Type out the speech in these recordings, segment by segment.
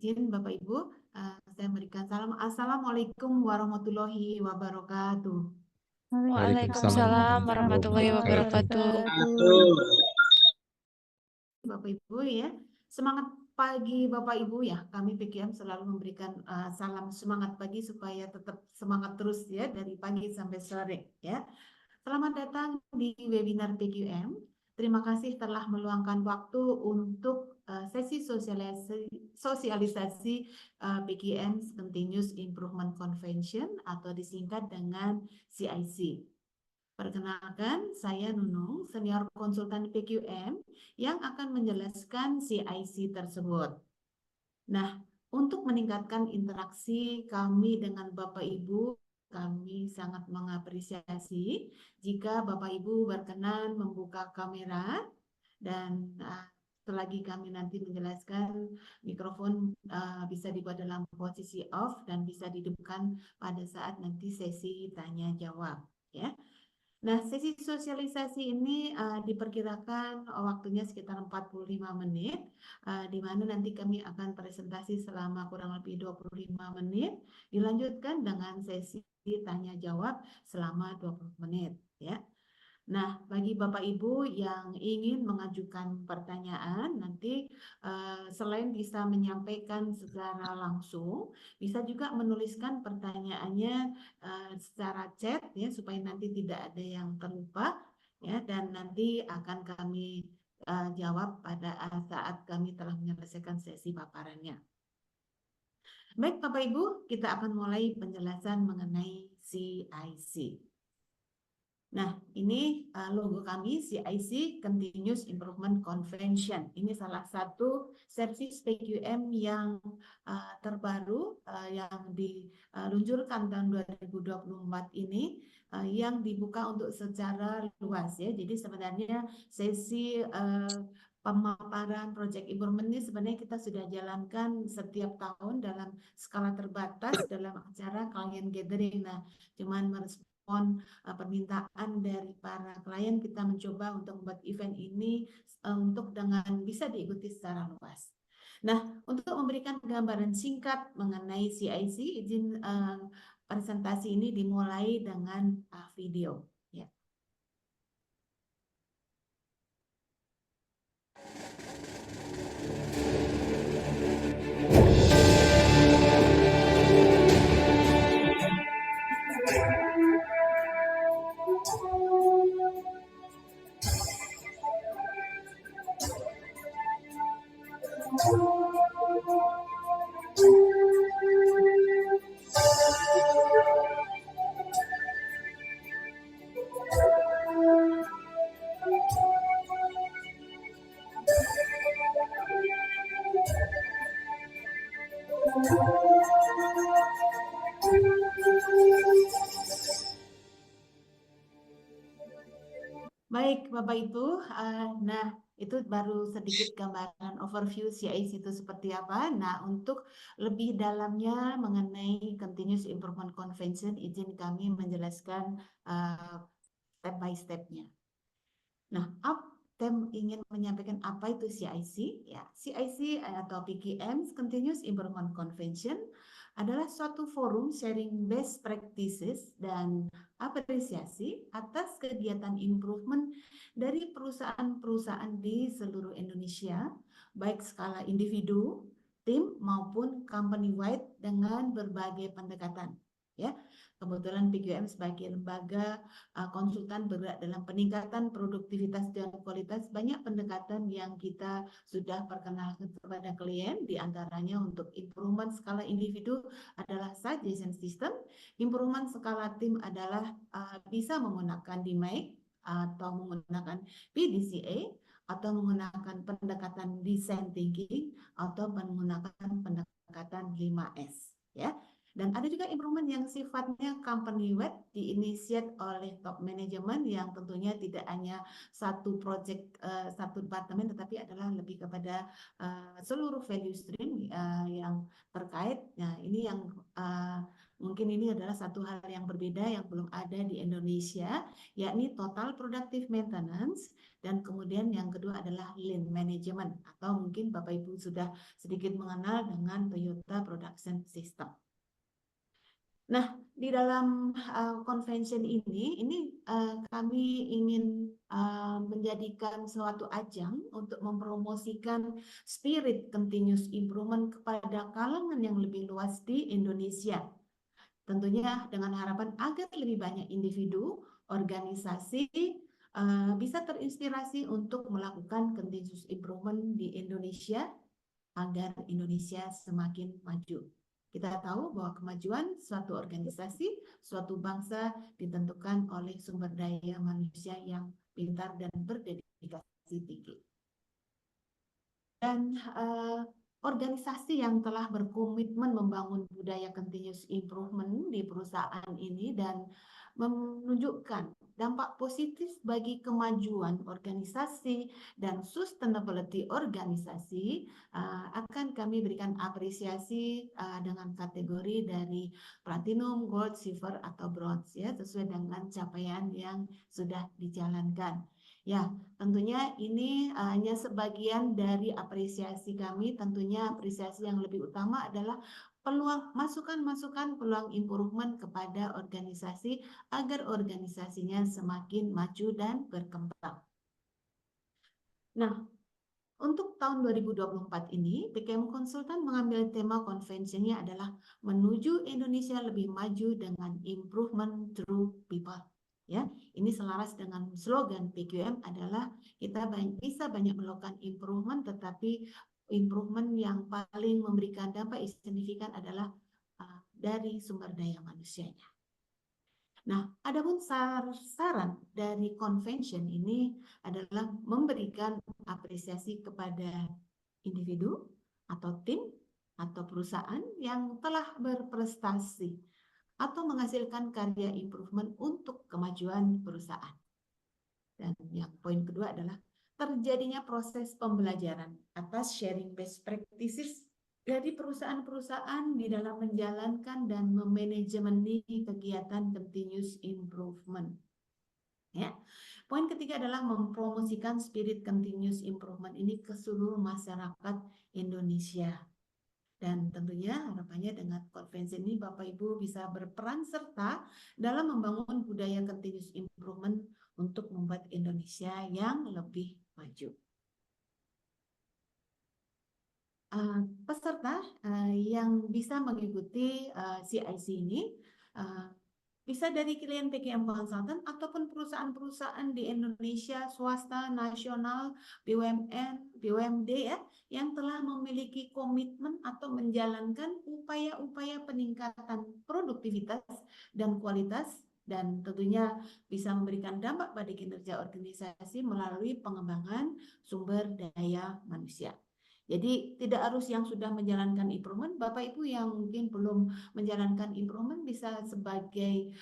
izin Bapak Ibu, saya berikan salam. Assalamualaikum warahmatullahi wabarakatuh. Waalaikumsalam warahmatullahi wabarakatuh. Bapak Ibu ya, semangat pagi Bapak Ibu ya. Kami PQM selalu memberikan salam semangat pagi supaya tetap semangat terus ya dari pagi sampai sore ya. Selamat datang di webinar PQM. Terima kasih telah meluangkan waktu untuk sesi sosialisasi PQM Continuous Improvement Convention atau disingkat dengan CIC. Perkenalkan, saya Nunung, senior konsultan PQM yang akan menjelaskan CIC tersebut. Nah, untuk meningkatkan interaksi kami dengan Bapak Ibu, kami sangat mengapresiasi jika Bapak Ibu berkenan membuka kamera dan selagi kami nanti menjelaskan mikrofon bisa dibuat dalam posisi off dan bisa dihidupkan pada saat nanti sesi tanya jawab ya. Nah, sesi sosialisasi ini diperkirakan waktunya sekitar 45 menit, di mana nanti kami akan presentasi selama kurang lebih 25 menit, dilanjutkan dengan sesi tanya-jawab selama 20 menit. Ya. Nah, bagi Bapak Ibu yang ingin mengajukan pertanyaan, nanti selain bisa menyampaikan secara langsung, bisa juga menuliskan pertanyaannya secara chat ya supaya nanti tidak ada yang terlupa ya, dan nanti akan kami jawab pada saat kami telah menyelesaikan sesi paparannya. Baik Bapak Ibu, kita akan mulai penjelasan mengenai CIC. Nah, ini logo kami CIC Continuous Improvement Convention. Ini salah satu servis PQM yang terbaru yang diluncurkan tahun 2024 ini yang dibuka untuk secara luas ya. Jadi sebenarnya sesi pemaparan Project Improvement ini sebenarnya kita sudah jalankan setiap tahun dalam skala terbatas dalam acara client gathering. Nah, cuman merespon permintaan dari para klien, kita mencoba untuk membuat event ini untuk dengan bisa diikuti secara luas. Nah, untuk memberikan gambaran singkat mengenai CIC, izin presentasi ini dimulai dengan video. Ya. Baik Bapak Ibu, nah itu baru sedikit gambaran overview CIC itu seperti apa. Nah, untuk lebih dalamnya mengenai Continuous Improvement Convention, izin kami menjelaskan step by step-nya. Nah, ingin menyampaikan apa itu CIC? Ya, CIC atau PQM Continuous Improvement Convention adalah suatu forum sharing best practices dan apresiasi atas kegiatan improvement dari perusahaan-perusahaan di seluruh Indonesia, baik skala individu, tim maupun company-wide dengan berbagai pendekatan. Ya, kebetulan PQM sebagai lembaga konsultan bergerak dalam peningkatan produktivitas dan kualitas, banyak pendekatan yang kita sudah perkenalkan kepada klien, diantaranya untuk improvement skala individu adalah suggestion system, improvement skala tim adalah bisa menggunakan DMAIC atau menggunakan PDCA, atau menggunakan pendekatan design thinking, atau menggunakan pendekatan 5S ya. Dan ada juga improvement yang sifatnya company-wide, diinisiat oleh top management yang tentunya tidak hanya satu project, satu departemen, tetapi adalah lebih kepada seluruh value stream yang terkait. Nah, ini yang Mungkin ini adalah satu hal yang berbeda yang belum ada di Indonesia, yakni Total Productive Maintenance, dan kemudian yang kedua adalah Lean Management, atau mungkin Bapak Ibu sudah sedikit mengenal dengan Toyota Production System. Nah, di dalam convention ini kami ingin menjadikan suatu ajang untuk mempromosikan spirit continuous improvement kepada kalangan yang lebih luas di Indonesia. Tentunya dengan harapan agar lebih banyak individu, organisasi bisa terinspirasi untuk melakukan continuous improvement di Indonesia agar Indonesia semakin maju. Kita tahu bahwa kemajuan suatu organisasi, suatu bangsa ditentukan oleh sumber daya manusia yang pintar dan berdedikasi tinggi. Dan organisasi yang telah berkomitmen membangun budaya continuous improvement di perusahaan ini dan menunjukkan dampak positif bagi kemajuan organisasi dan sustainability organisasi akan kami berikan apresiasi dengan kategori dari platinum, gold, silver, atau bronze ya, sesuai dengan capaian yang sudah dijalankan. Ya, tentunya ini hanya sebagian dari apresiasi kami. Tentunya apresiasi yang lebih utama adalah peluang masukan-masukan peluang improvement kepada organisasi agar organisasinya semakin maju dan berkembang. Nah, untuk tahun 2024 ini, PKM Konsultan mengambil tema konvensinya adalah menuju Indonesia lebih maju dengan improvement through people. Ya, ini selaras dengan slogan PQM adalah kita bisa banyak melakukan improvement, tetapi improvement yang paling memberikan dampak signifikan adalah dari sumber daya manusianya. Nah, adapun saran dari convention ini adalah memberikan apresiasi kepada individu atau tim atau perusahaan yang telah berprestasi atau menghasilkan karya improvement untuk kemajuan perusahaan. Dan yang poin kedua adalah terjadinya proses pembelajaran atas sharing best practices dari perusahaan-perusahaan di dalam menjalankan dan memanajemeni kegiatan continuous improvement. Ya. Poin ketiga adalah mempromosikan spirit continuous improvement ini ke seluruh masyarakat Indonesia. Dan tentunya harapannya dengan konvensi ini Bapak Ibu bisa berperan serta dalam membangun budaya continuous improvement untuk membuat Indonesia yang lebih maju. Peserta yang bisa mengikuti CIC ini bisa dari klien PKM Consultant ataupun perusahaan-perusahaan di Indonesia, swasta, nasional, BUMN, BUMD ya, yang telah memiliki komitmen atau menjalankan upaya-upaya peningkatan produktivitas dan kualitas, dan tentunya bisa memberikan dampak pada kinerja organisasi melalui pengembangan sumber daya manusia. Jadi tidak harus yang sudah menjalankan improvement, Bapak Ibu yang mungkin belum menjalankan improvement bisa sebagai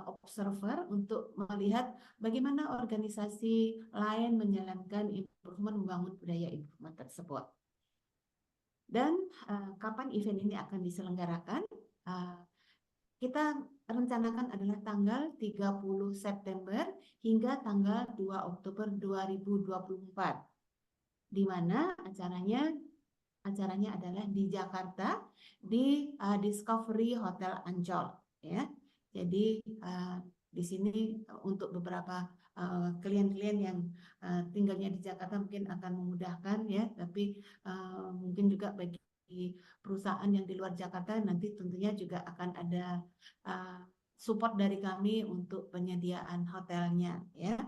observer untuk melihat bagaimana organisasi lain menjalankan improvement, membangun budaya improvement tersebut. Dan kapan event ini akan diselenggarakan? Kita rencanakan adalah tanggal 30 September hingga tanggal 2 Oktober 2024. Di mana acaranya adalah di Jakarta di Discovery Hotel Ancol ya. Jadi di sini untuk beberapa klien-klien yang tinggalnya di Jakarta mungkin akan memudahkan ya, tapi mungkin juga bagi perusahaan yang di luar Jakarta nanti tentunya juga akan ada support dari kami untuk penyediaan hotelnya ya.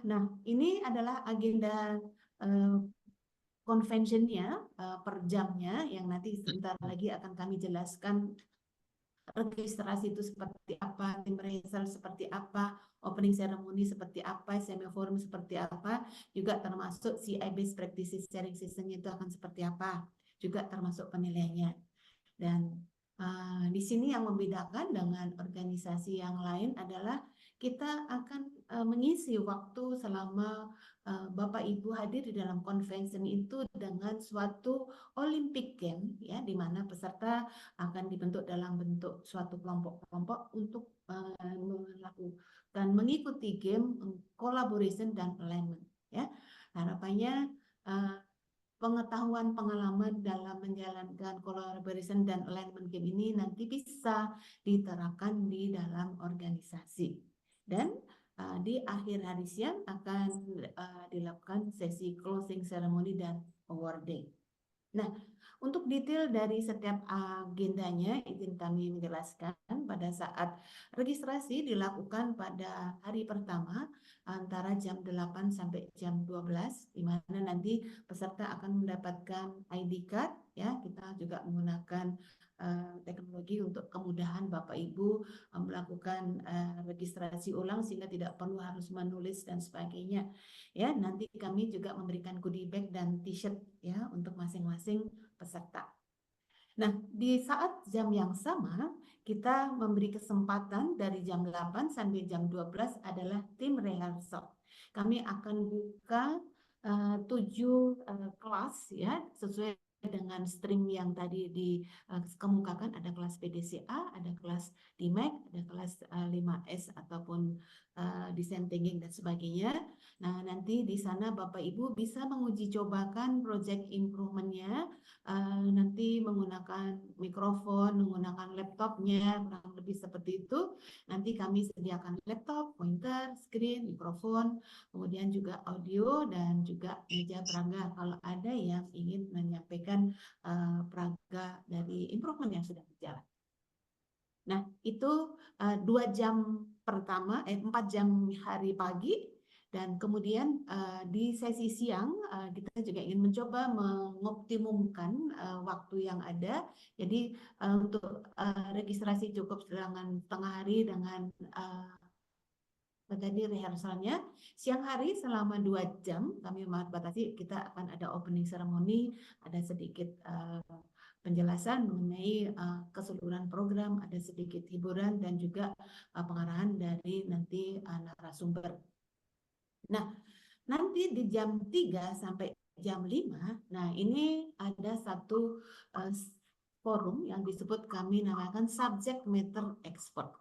Nah, ini adalah agenda convention-nya per jamnya yang nanti sebentar lagi akan kami jelaskan. Registrasi itu seperti apa, tim rehearsal seperti apa, opening ceremony seperti apa, semi-forum seperti apa, juga termasuk CI Best Practices Sharing System-nya itu akan seperti apa, juga termasuk penilaiannya. Dan di sini yang membedakan dengan organisasi yang lain adalah kita akan mengisi waktu selama Bapak Ibu hadir di dalam convention itu dengan suatu Olympic Game, ya, di mana peserta akan dibentuk dalam bentuk suatu kelompok-kelompok untuk melakukan mengikuti game collaboration dan alignment, ya. Harapannya pengetahuan pengalaman dalam menjalankan collaboration dan alignment game ini nanti bisa diterapkan di dalam organisasi. Dan di akhir hari siang akan dilakukan sesi closing ceremony dan awarding. Nah, untuk detail dari setiap agendanya, izin kami menjelaskan pada saat registrasi dilakukan pada hari pertama antara jam 8 sampai jam 12, di mana nanti peserta akan mendapatkan ID card, ya. Kita juga menggunakan teknologi untuk kemudahan Bapak Ibu melakukan registrasi ulang sehingga tidak perlu harus menulis dan sebagainya. Ya, nanti kami juga memberikan goodie bag dan t-shirt, ya, untuk masing-masing peserta. Nah, di saat jam yang sama, kita memberi kesempatan dari jam 8 sampai jam 12 adalah tim rehearsal. Kami akan buka 7 kelas, ya, sesuai dengan stream yang tadi dikemukakan. Ada kelas PDCA, ada kelas DMAC, ada kelas 5S ataupun design thinking dan sebagainya. Nah, nanti di sana Bapak Ibu bisa menguji cobakan project improvement-nya, nanti menggunakan mikrofon, menggunakan laptopnya, kurang lebih seperti itu. Nanti kami sediakan laptop, pointer, screen, mikrofon, kemudian juga audio dan juga meja peraga kalau ada yang ingin menyampaikan peraga dari improvement yang sudah berjalan. Nah, itu 2 jam pertama, 4 jam hari pagi, dan kemudian di sesi siang kita juga ingin mencoba mengoptimumkan waktu yang ada. Jadi untuk registrasi cukup dengan tengah hari dengan tadi rehearsalnya. Siang hari selama 2 jam kami batasi, kita akan ada opening ceremony, ada sedikit penjelasan mengenai keseluruhan program, ada sedikit hiburan dan juga pengarahan dari nanti narasumber. Nah, nanti di jam 3 sampai jam 5, nah ini ada satu forum yang disebut kami namakan subject matter expert.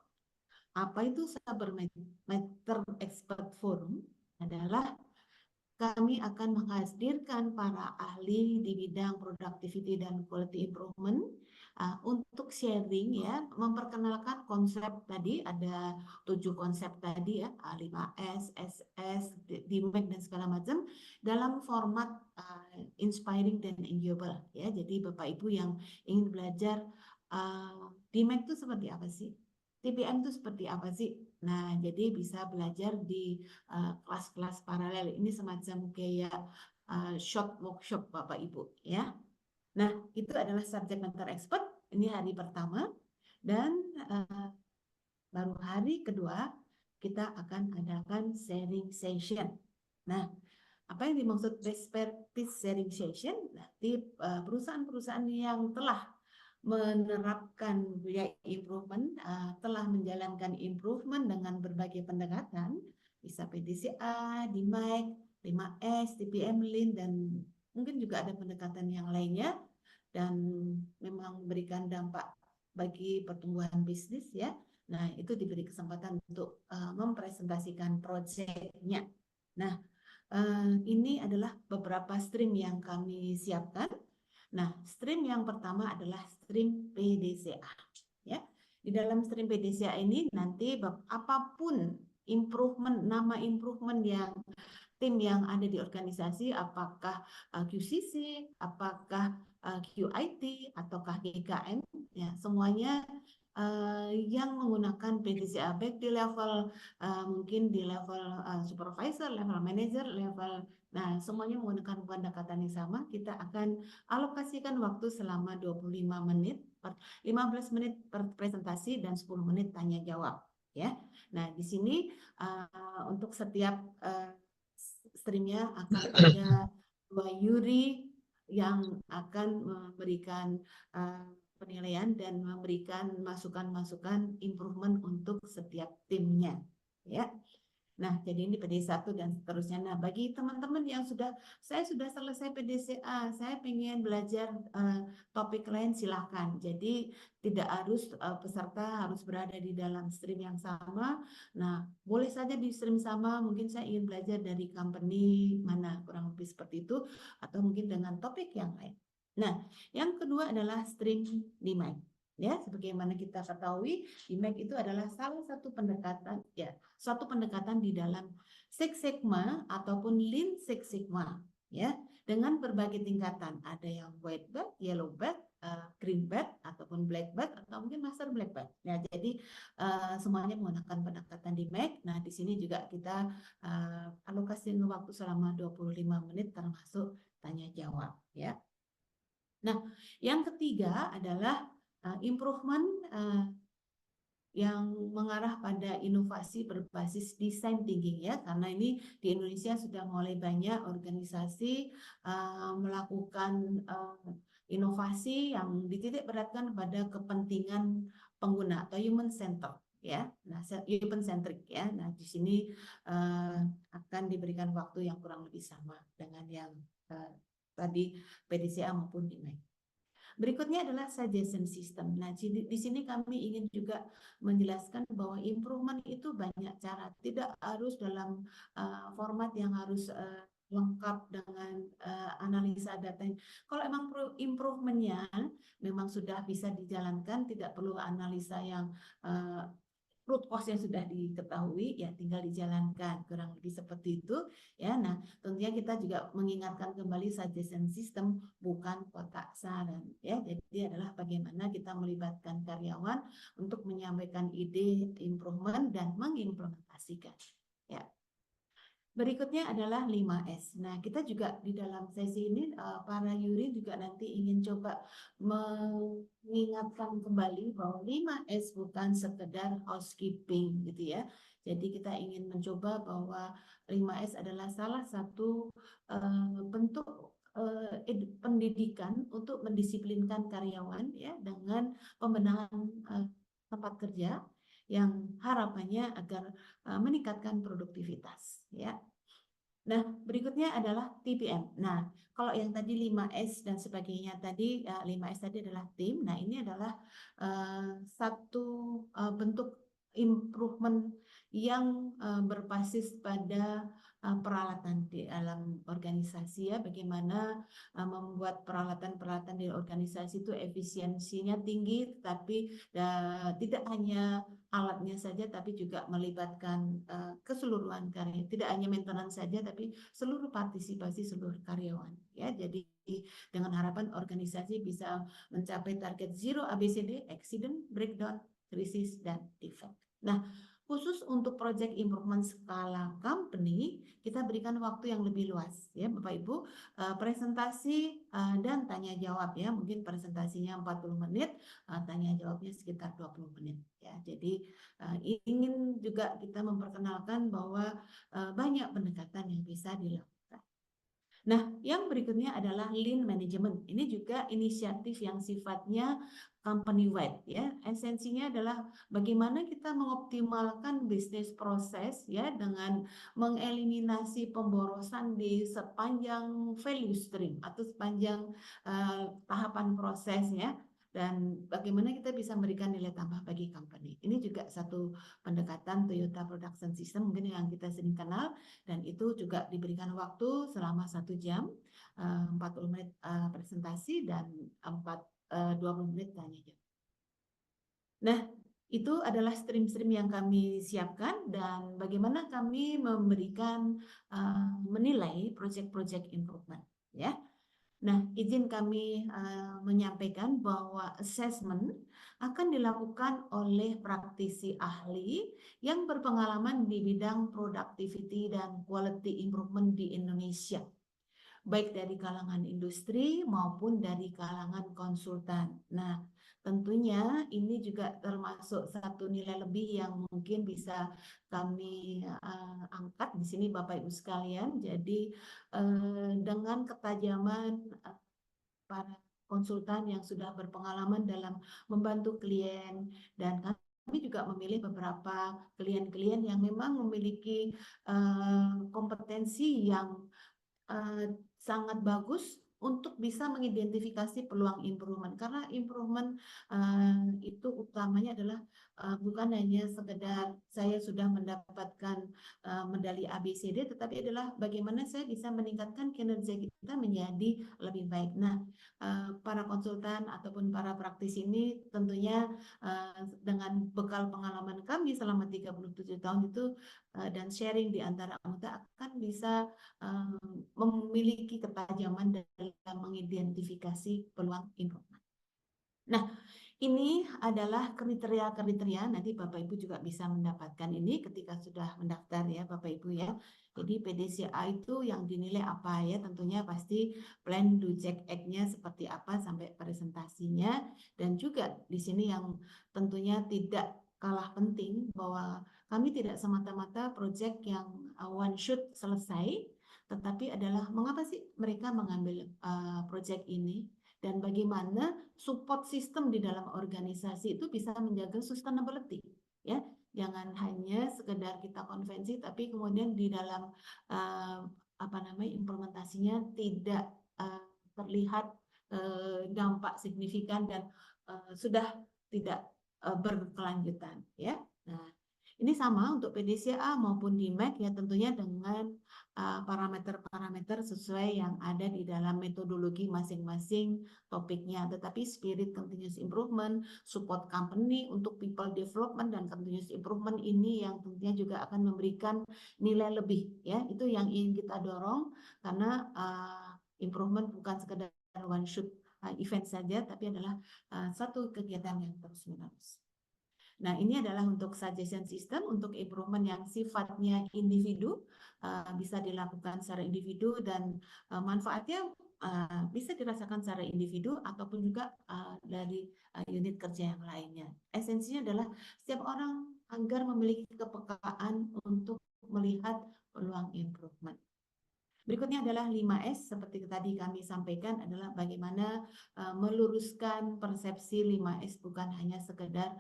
Apa itu subject matter expert forum? Adalah kami akan menghadirkan para ahli di bidang productivity dan quality improvement untuk sharing, ya, memperkenalkan konsep tadi, ada 7 konsep tadi, ya, 5S, SS, DMAC dan segala macam dalam format inspiring dan enjoyable, ya. Jadi Bapak Ibu yang ingin belajar DMAC itu seperti apa sih? TPM itu seperti apa sih? Nah, jadi bisa belajar di kelas-kelas paralel. Ini semacam kayak short workshop Bapak Ibu, ya. Nah, itu adalah subject matter expert. Ini hari pertama. Dan baru hari kedua kita akan adakan sharing session. Nah, apa yang dimaksud best practice sharing session? Nanti perusahaan-perusahaan yang telah menerapkan budaya improvement, telah menjalankan improvement dengan berbagai pendekatan, bisa PDCA, DMAIC, 5S, TPM, Lean, dan mungkin juga ada pendekatan yang lainnya, dan memang memberikan dampak bagi pertumbuhan bisnis, ya. Nah, itu diberi kesempatan untuk mempresentasikan proyeknya. Nah, ini adalah beberapa stream yang kami siapkan. Nah, stream yang pertama adalah stream PDCA. Ya, di dalam stream PDCA ini nanti apapun improvement, nama improvement yang tim yang ada di organisasi, apakah QCC, apakah QIT, ataukah GKM, ya, semuanya yang menggunakan PDCA baik di level mungkin di level supervisor, level manager, level, nah, semuanya menggunakan pendekatan yang sama. Kita akan alokasikan waktu selama 25 menit, 15 menit per presentasi dan 10 menit tanya jawab, ya. Nah, di sini untuk setiap streamnya akan ada 2 juri yang akan memberikan penilaian dan memberikan masukan-masukan improvement untuk setiap timnya. ya. Nah, jadi ini PD1 dan seterusnya. Nah, bagi teman-teman yang saya sudah selesai PDCA, saya ingin belajar topik lain, silahkan. Jadi tidak harus peserta harus berada di dalam stream yang sama. Nah, boleh saja di stream sama, mungkin saya ingin belajar dari company mana, kurang lebih seperti itu, atau mungkin dengan topik yang lain. Nah, yang kedua adalah stream demand. Ya, sebagaimana kita ketahui, demand itu adalah salah satu pendekatan, ya, suatu pendekatan di dalam Six Sigma ataupun Lean Six Sigma, ya, dengan berbagai tingkatan. Ada yang white belt, yellow belt, green belt, ataupun black belt, atau mungkin master black belt. Ya, jadi semuanya menggunakan pendekatan DMAIC. Nah, di sini juga kita alokasi waktu selama 25 menit termasuk tanya jawab, ya. Nah, yang ketiga adalah improvement yang mengarah pada inovasi berbasis design thinking, ya, karena ini di Indonesia sudah mulai banyak organisasi melakukan inovasi yang dititik beratkan pada kepentingan pengguna atau human center, ya. Nah, human centric, ya. Nah, di sini akan diberikan waktu yang kurang lebih sama dengan yang tadi PDCA maupun DMAIC. Berikutnya adalah suggestion system. Nah, di sini kami ingin juga menjelaskan bahwa improvement itu banyak cara, tidak harus dalam format yang harus lengkap dengan analisa data. Kalau emang improvementnya memang sudah bisa dijalankan, tidak perlu analisa yang root cause yang sudah diketahui, ya tinggal dijalankan, kurang lebih seperti itu, ya. Nah, tentunya kita juga mengingatkan kembali suggestion system bukan kotak saran, ya. Jadi adalah bagaimana kita melibatkan karyawan untuk menyampaikan ide improvement dan mengimplementasikan, ya. Berikutnya adalah 5S. Nah, kita juga di dalam sesi ini para juri juga nanti ingin coba mengingatkan kembali bahwa 5S bukan sekedar housekeeping gitu, ya. Jadi kita ingin mencoba bahwa 5S adalah salah satu bentuk pendidikan untuk mendisiplinkan karyawan, ya, dengan pembenahan tempat kerja yang harapannya agar meningkatkan produktivitas, ya. Nah, berikutnya adalah TPM. Nah, kalau yang tadi 5S dan sebagainya tadi, 5S tadi adalah tim. Nah, ini adalah satu bentuk improvement yang berbasis pada peralatan di dalam organisasi, ya. Bagaimana membuat peralatan-peralatan di organisasi itu efisiensinya tinggi, tapi tidak hanya alatnya saja, tapi juga melibatkan keseluruhan karya. Tidak hanya maintenance saja, tapi seluruh partisipasi seluruh karyawan, ya. Jadi dengan harapan organisasi bisa mencapai target zero ABCD, accident, breakdown, krisis, dan defect. Nah, khusus untuk project improvement skala company, kita berikan waktu yang lebih luas, ya Bapak Ibu. Presentasi dan tanya jawab, ya. Mungkin presentasinya 40 menit, tanya jawabnya sekitar 20 menit, ya. Jadi ingin juga kita memperkenalkan bahwa banyak pendekatan yang bisa dilakukan. Nah, yang berikutnya adalah lean management. Ini juga inisiatif yang sifatnya company wide, ya. Esensinya adalah bagaimana kita mengoptimalkan bisnis proses, ya, dengan mengeliminasi pemborosan di sepanjang value stream atau sepanjang tahapan prosesnya, dan bagaimana kita bisa memberikan nilai tambah bagi company. Ini juga satu pendekatan Toyota Production System mungkin yang kita sering kenal, dan itu juga diberikan waktu selama 1 jam, 40 menit presentasi dan 20 menit tanya jawab. Nah, itu adalah stream-stream yang kami siapkan dan bagaimana kami memberikan menilai project-project improvement, ya. Nah, izin kami menyampaikan bahwa assessment akan dilakukan oleh praktisi ahli yang berpengalaman di bidang productivity dan quality improvement di Indonesia, baik dari kalangan industri maupun dari kalangan konsultan. Nah, tentunya ini juga termasuk satu nilai lebih yang mungkin bisa kami angkat di sini Bapak Ibu sekalian. Jadi dengan ketajaman para konsultan yang sudah berpengalaman dalam membantu klien dan kami juga memilih beberapa klien-klien yang memang memiliki kompetensi yang sangat bagus untuk bisa mengidentifikasi peluang improvement, karena improvement itu utamanya adalah bukan hanya sekedar saya sudah mendapatkan medali ABCD, tetapi adalah bagaimana saya bisa meningkatkan kinerja kita menjadi lebih baik. Nah, para konsultan ataupun para praktisi ini tentunya dengan bekal pengalaman kami selama 37 tahun itu dan sharing di antara anggota akan bisa memiliki ketajaman dalam mengidentifikasi peluang improvement. Nah, ini adalah kriteria-kriteria, nanti Bapak Ibu juga bisa mendapatkan ini ketika sudah mendaftar ya Bapak Ibu ya. Jadi PDCA itu yang dinilai apa ya, tentunya pasti plan, do, check, act-nya seperti apa sampai presentasinya. Dan juga di sini yang tentunya tidak kalah penting bahwa kami tidak semata-mata project yang one shot selesai, tetapi adalah mengapa sih mereka mengambil project ini dan bagaimana support system di dalam organisasi itu bisa menjaga sustainability ya. Jangan hanya sekedar kita konvensi tapi kemudian di dalam implementasinya tidak terlihat dampak signifikan dan sudah tidak berkelanjutan ya. Nah, ini sama untuk PDCA maupun DMAC ya, tentunya dengan parameter-parameter sesuai yang ada di dalam metodologi masing-masing topiknya. Tetapi spirit continuous improvement, support company untuk people development dan continuous improvement ini yang tentunya juga akan memberikan nilai lebih ya. Itu yang ingin kita dorong karena improvement bukan sekedar one shot event saja, tapi adalah satu kegiatan yang terus-menerus. Nah, ini adalah untuk suggestion system untuk improvement yang sifatnya individu, bisa dilakukan secara individu dan manfaatnya bisa dirasakan secara individu ataupun juga dari unit kerja yang lainnya. Esensinya adalah setiap orang agar memiliki kepekaan untuk melihat peluang improvement. Berikutnya adalah 5S, seperti tadi kami sampaikan adalah bagaimana meluruskan persepsi 5S bukan hanya sekedar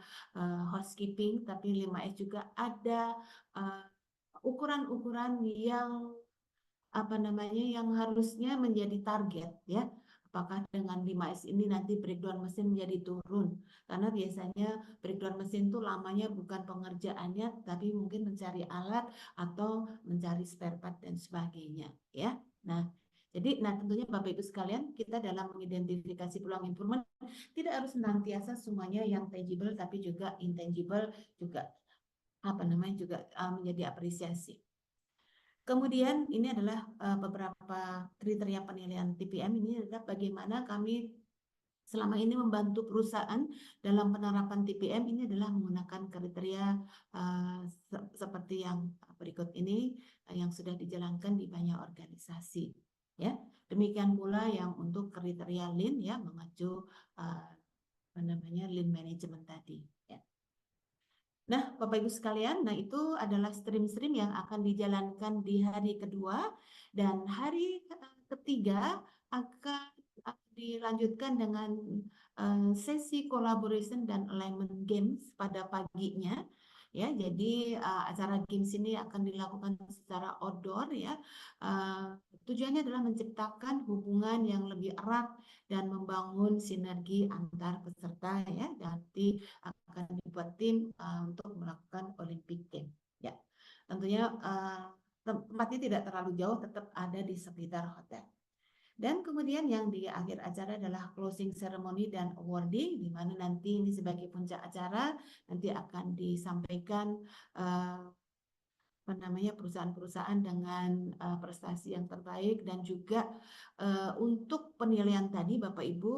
housekeeping, tapi 5S juga ada ukuran-ukuran yang yang harusnya menjadi target ya. Apakah dengan 5S ini nanti breakdown mesin menjadi turun? Karena biasanya breakdown mesin itu lamanya bukan pengerjaannya, tapi mungkin mencari alat atau mencari spare part dan sebagainya. Ya, nah tentunya Bapak Ibu sekalian, kita dalam mengidentifikasi peluang improvement tidak harus senantiasa semuanya yang tangible, tapi juga intangible juga juga menjadi apresiasi. Kemudian ini adalah beberapa kriteria penilaian TPM. Ini adalah bagaimana kami selama ini membantu perusahaan dalam penerapan TPM. Ini adalah menggunakan kriteria seperti yang berikut ini yang sudah dijalankan di banyak organisasi. Ya, demikian pula yang untuk kriteria Lean ya, mengacu Lean Management tadi. Ya. Nah, Bapak Ibu sekalian, itu adalah stream-stream yang akan dijalankan di hari kedua dan hari ketiga akan dilanjutkan dengan sesi collaboration dan alignment games pada paginya. Ya, jadi acara games ini akan dilakukan secara outdoor ya. Tujuannya adalah menciptakan hubungan yang lebih erat dan membangun sinergi antar peserta ya. Nanti akan dibuat tim untuk melakukan Olympic Game. Ya, tentunya tempatnya tidak terlalu jauh, tetap ada di sekitar hotel. Dan kemudian yang di akhir acara adalah closing ceremony dan awarding, di mana nanti ini sebagai puncak acara nanti akan disampaikan perusahaan-perusahaan dengan prestasi yang terbaik dan juga untuk penilaian tadi Bapak Ibu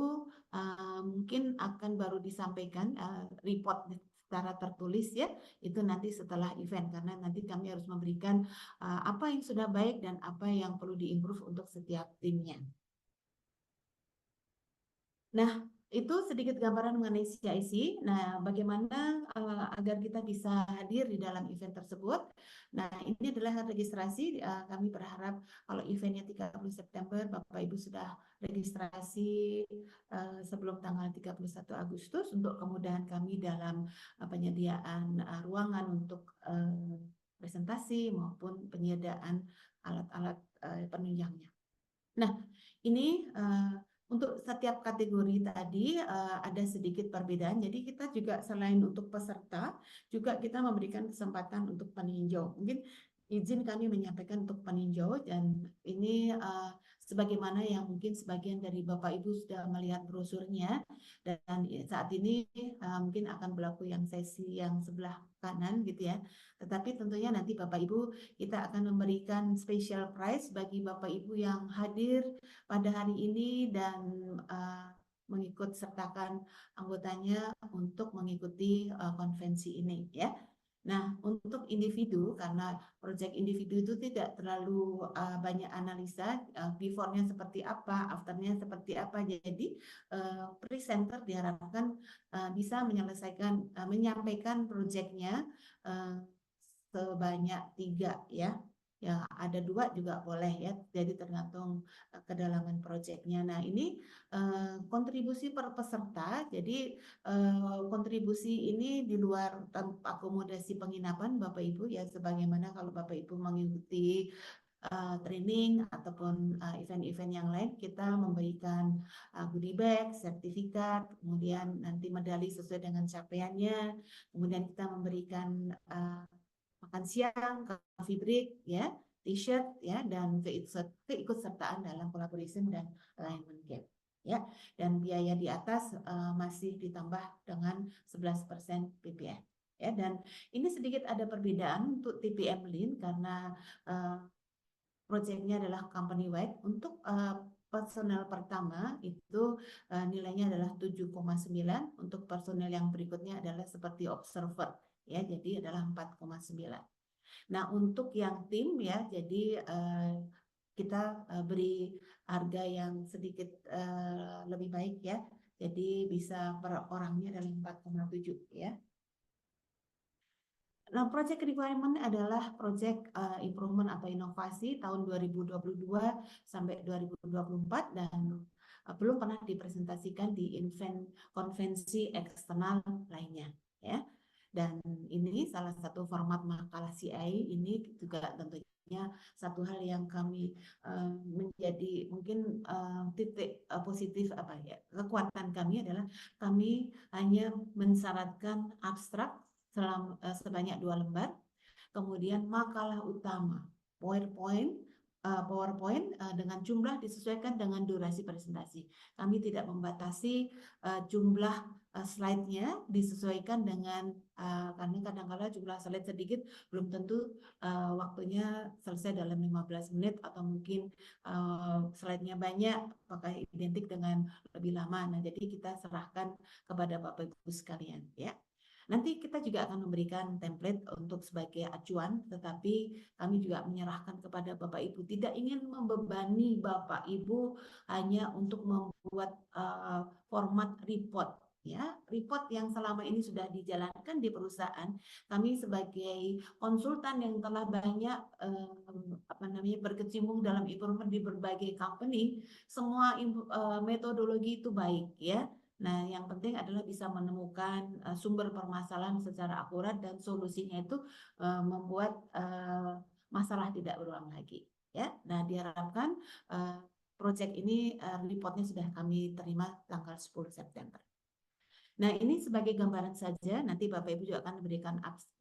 mungkin akan baru disampaikan report secara tertulis ya, itu nanti setelah event karena nanti kami harus memberikan apa yang sudah baik dan apa yang perlu diimprove untuk setiap timnya. Nah, Itu sedikit gambaran mengenai CIC. Nah, bagaimana agar kita bisa hadir di dalam event tersebut. Nah, ini adalah registrasi. Kami berharap kalau eventnya 30 September, Bapak Ibu sudah registrasi sebelum tanggal 31 Agustus untuk kemudahan kami dalam penyediaan ruangan untuk presentasi maupun penyediaan alat-alat penunjangnya. Nah, ini untuk setiap kategori tadi ada sedikit perbedaan. Jadi kita juga selain untuk peserta, juga kita memberikan kesempatan untuk peninjau. Mungkin izin kami menyampaikan untuk peninjau dan ini sebagaimana yang mungkin sebagian dari Bapak Ibu sudah melihat brosurnya dan saat ini mungkin akan berlaku yang sesi yang sebelah kanan gitu ya. Tetapi tentunya nanti Bapak Ibu kita akan memberikan special prize bagi Bapak Ibu yang hadir pada hari ini dan mengikut sertakan anggotanya untuk mengikuti konvensi ini ya. Nah, untuk individu karena proyek individu itu tidak terlalu banyak analisa before-nya seperti apa, after-nya seperti apa. Jadi presenter diharapkan bisa menyelesaikan menyampaikan proyeknya sebanyak 3 ya. Ya, ada 2 juga boleh ya. Jadi tergantung kedalaman proyeknya. Nah, ini kontribusi per peserta. Jadi kontribusi ini di luar akomodasi penginapan Bapak Ibu ya, sebagaimana kalau Bapak Ibu mengikuti training ataupun event-event yang lain, kita memberikan goodie bag, sertifikat, kemudian nanti medali sesuai dengan capaiannya, kemudian kita memberikan makan siang, coffee break, ya, t-shirt, ya, dan keikutsertaan dalam collaboration dan alignment gap. Ya, dan biaya di atas masih ditambah dengan 11% PPN. Ya, dan ini sedikit ada perbedaan untuk TPM Lean karena proyeknya adalah company wide. Untuk personel pertama itu nilainya adalah 7,9, untuk personel yang berikutnya adalah seperti observer ya, jadi adalah 4,9. Nah, untuk yang tim ya, jadi kita beri harga yang sedikit lebih baik ya. Jadi bisa per orangnya adalah 4,7 ya. Nah, project requirement adalah project improvement atau inovasi tahun 2022 sampai 2024 dan belum pernah dipresentasikan di event konvensi eksternal lainnya ya. Dan ini salah satu format makalah CI ini juga tentunya satu hal yang kami menjadi mungkin titik positif apa ya, kekuatan kami adalah kami hanya mensyaratkan abstrak sebanyak 2 lembar, kemudian makalah utama PowerPoint dengan jumlah disesuaikan dengan durasi presentasi. Kami tidak membatasi jumlah slide-nya, disesuaikan dengan karena kadang-kadang jumlah slide sedikit belum tentu waktunya selesai dalam 15 menit atau mungkin slide-nya banyak apakah identik dengan lebih lama. Nah, jadi kita serahkan kepada Bapak Ibu sekalian ya. Nanti kita juga akan memberikan template untuk sebagai acuan, tetapi kami juga menyerahkan kepada Bapak Ibu. Tidak ingin membebani Bapak Ibu hanya untuk membuat format report. Ya, report yang selama ini sudah dijalankan di perusahaan, kami sebagai konsultan yang telah banyak berkecimpung dalam improvement di berbagai company, semua metodologi itu baik ya. Nah, yang penting adalah bisa menemukan sumber permasalahan secara akurat dan solusinya itu membuat masalah tidak berulang lagi. Ya, nah diharapkan proyek ini reportnya sudah kami terima tanggal 10 September. Nah, ini sebagai gambaran saja, nanti Bapak Ibu juga akan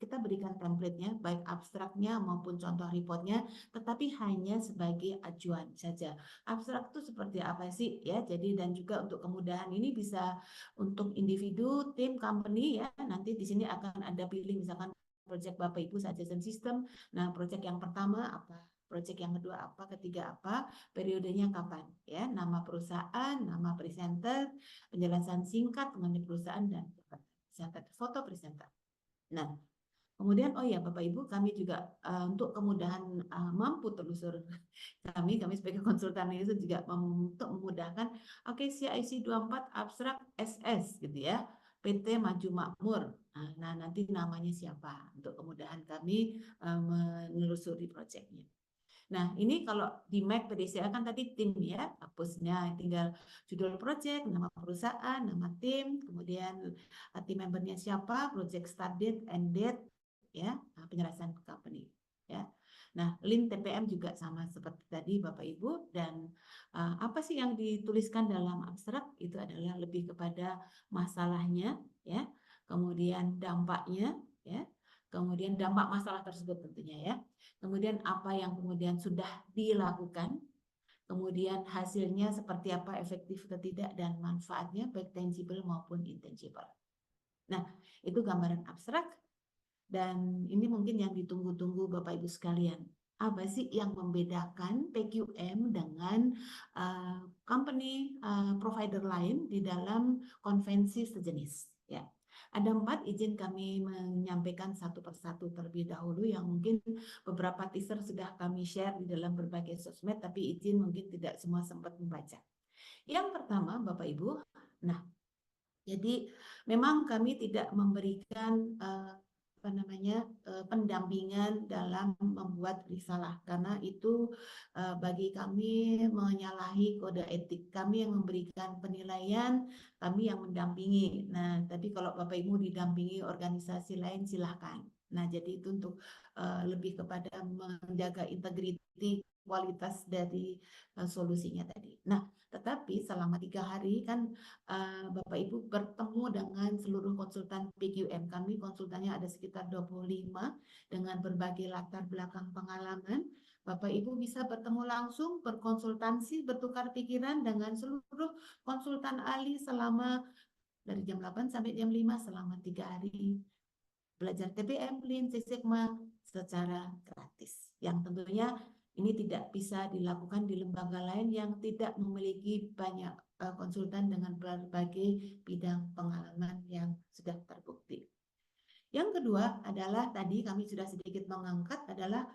kita berikan template-nya, baik abstraknya maupun contoh reportnya, tetapi hanya sebagai acuan saja. Abstrak itu seperti apa sih ya? Jadi dan juga untuk kemudahan ini bisa untuk individu, tim, company ya. Nanti di sini akan ada pilih misalkan project Bapak Ibu suggestion system. Nah, project yang pertama apa? Project yang kedua apa, ketiga apa, periodenya kapan ya, nama perusahaan, nama presenter, penjelasan singkat mengenai perusahaan dan presenter, foto presenter. Nah, Kemudian, oh ya Bapak Ibu, kami juga untuk kemudahan mampu telusur kami sebagai konsultan itu juga untuk memudahkan, oke, CIC 24 abstrak SS gitu ya, PT Maju Makmur. Nah, nanti namanya siapa untuk kemudahan kami menelusuri proyeknya. Nah, ini kalau di Mac PDCA kan tadi tim ya, hapusnya tinggal judul project, nama perusahaan, nama tim, kemudian tim membernya siapa, project start date, end date, ya, penjelasan company, ya. Nah, link TPM juga sama seperti tadi Bapak Ibu, dan apa sih yang dituliskan dalam abstrak itu adalah lebih kepada masalahnya, ya, kemudian dampaknya, ya, kemudian dampak masalah tersebut tentunya ya. Kemudian apa yang kemudian sudah dilakukan, kemudian hasilnya seperti apa, efektif atau tidak, dan manfaatnya baik tangible maupun intangible. Nah, itu gambaran abstrak, dan ini mungkin yang ditunggu-tunggu Bapak Ibu sekalian. Apa sih yang membedakan PQM dengan company provider lain di dalam konvensi sejenis? Ya. Ada 4 izin kami menyampaikan satu persatu terlebih dahulu yang mungkin beberapa teaser sudah kami share di dalam berbagai sosmed, tapi izin mungkin tidak semua sempat membaca. Yang pertama Bapak Ibu, nah jadi memang kami tidak memberikan pendampingan dalam membuat risalah karena itu bagi kami menyalahi kode etik. Kami yang memberikan penilaian, kami yang mendampingi. Nah, tapi kalau Bapak Ibu didampingi organisasi lain silahkan. Nah, jadi itu untuk lebih kepada menjaga integriti kualitas dari solusinya tadi. Nah, tetapi selama 3 hari kan Bapak Ibu bertemu dengan seluruh konsultan PQM. Kami konsultannya ada sekitar 25 dengan berbagai latar belakang pengalaman. Bapak Ibu bisa bertemu langsung, berkonsultasi, bertukar pikiran dengan seluruh konsultan ahli selama dari jam 8 sampai jam 5 selama 3 hari. Belajar TPM, Lean, Six Sigma secara gratis. Yang tentunya ini tidak bisa dilakukan di lembaga lain yang tidak memiliki banyak konsultan dengan berbagai bidang pengalaman yang sudah terbukti. Yang kedua adalah tadi kami sudah sedikit mengangkat adalah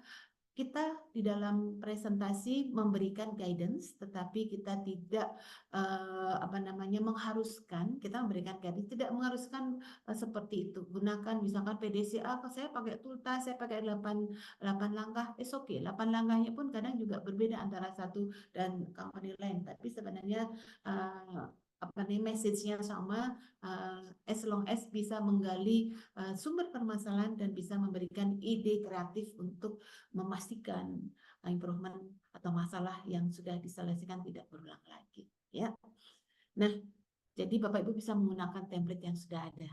kita di dalam presentasi memberikan guidance, tetapi kita tidak mengharuskan, kita memberikan guidance, tidak mengharuskan seperti itu. Gunakan misalkan PDCA, saya pakai Tulta, saya pakai 8 langkah, oke. 8 langkahnya pun kadang juga berbeda antara satu dan company lain, tapi sebenarnya message-nya sama, as long as bisa menggali sumber permasalahan dan bisa memberikan ide kreatif untuk memastikan improvement atau masalah yang sudah diselesaikan tidak berulang lagi, ya. Nah, jadi Bapak Ibu bisa menggunakan template yang sudah ada.